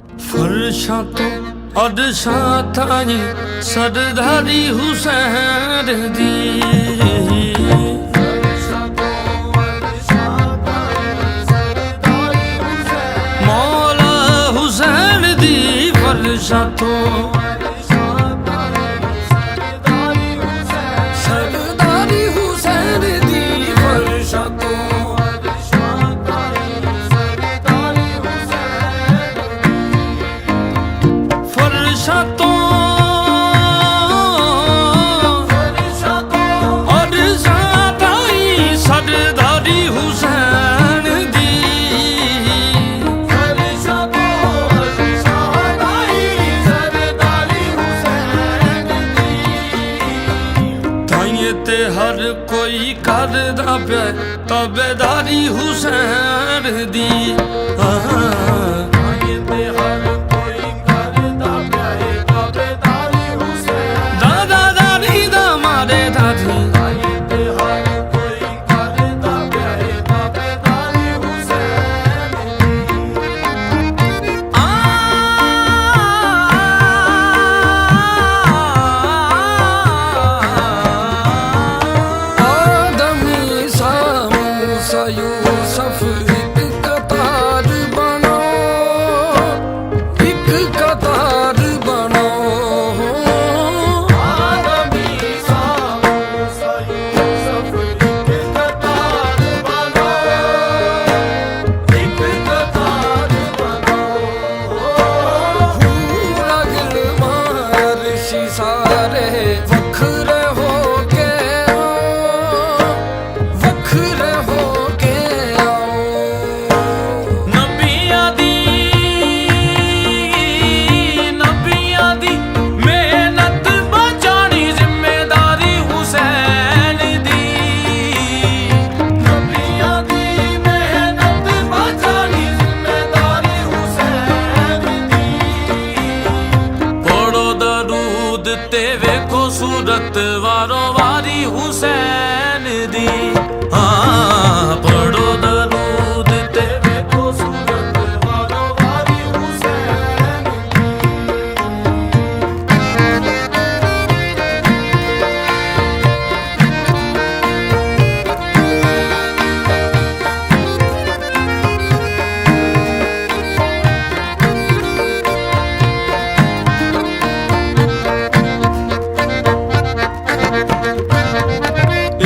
फर्शां तो अरशां ताईं सरदारी हुसैन दी। मौला हुसैन दी फर्शां तो सरदारी हुसैन दी फर्शां तो फर्शां तो अरशां ताईं सरदारी हुसैन दी। फर्शां तो अरशां ताईं सरदारी हुसैन दी। ताईं ते हर कोई करदा पिया ताबेदारी हुसैन दी। यूसुफ एक कतार बनो, एक कतार बनो। आदम ईसा मूसा यूसुफ एक कतार बनो, एक कतार बनो। पूरा गिलमा अर्शी सारे वखरे हो के वखरे हो ते वेखो सूरत वारो वारी हुसैन दी। हाँ पढ़ो दरूद ते वेखो सूरत वारो वारी हुसैन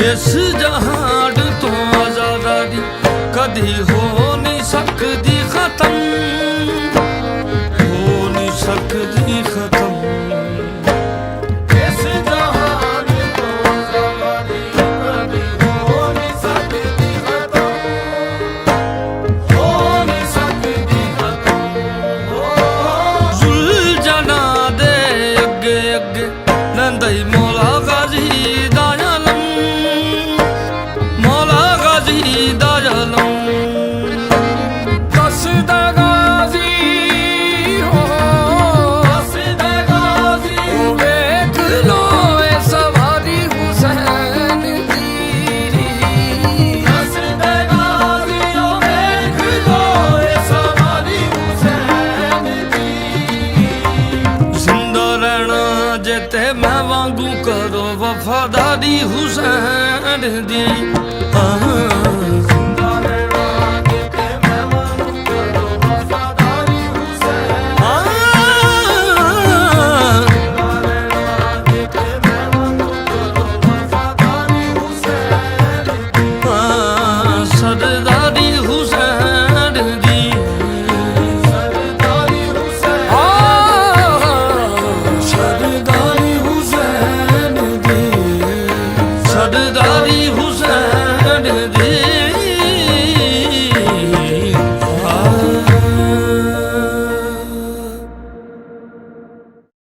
इस जहान तो आजादी कदी हो नहीं सकती खत्म, हो नहीं सकती खत्म। इस जहान तो आजादी कदी हो नहीं सकती खत्म, हो नहीं सकती खत्म। जुलझना दे अगे अगे लंदई मौला गाजी दा आलम, मौला गाजी दा आलम। दसदा गाजी हो, दसदा गाजी वेख लो ए सवारी हुसैन दी। दसदा गाजी वेख लो ए सवारी हुसैन दी। जिंदा रहना जे ते मैं वांगू करो वफादारी हुसैन दी। सरदारी हुसैन दी। सरदारी हुसैन दी। सरदारी हुसैन दी।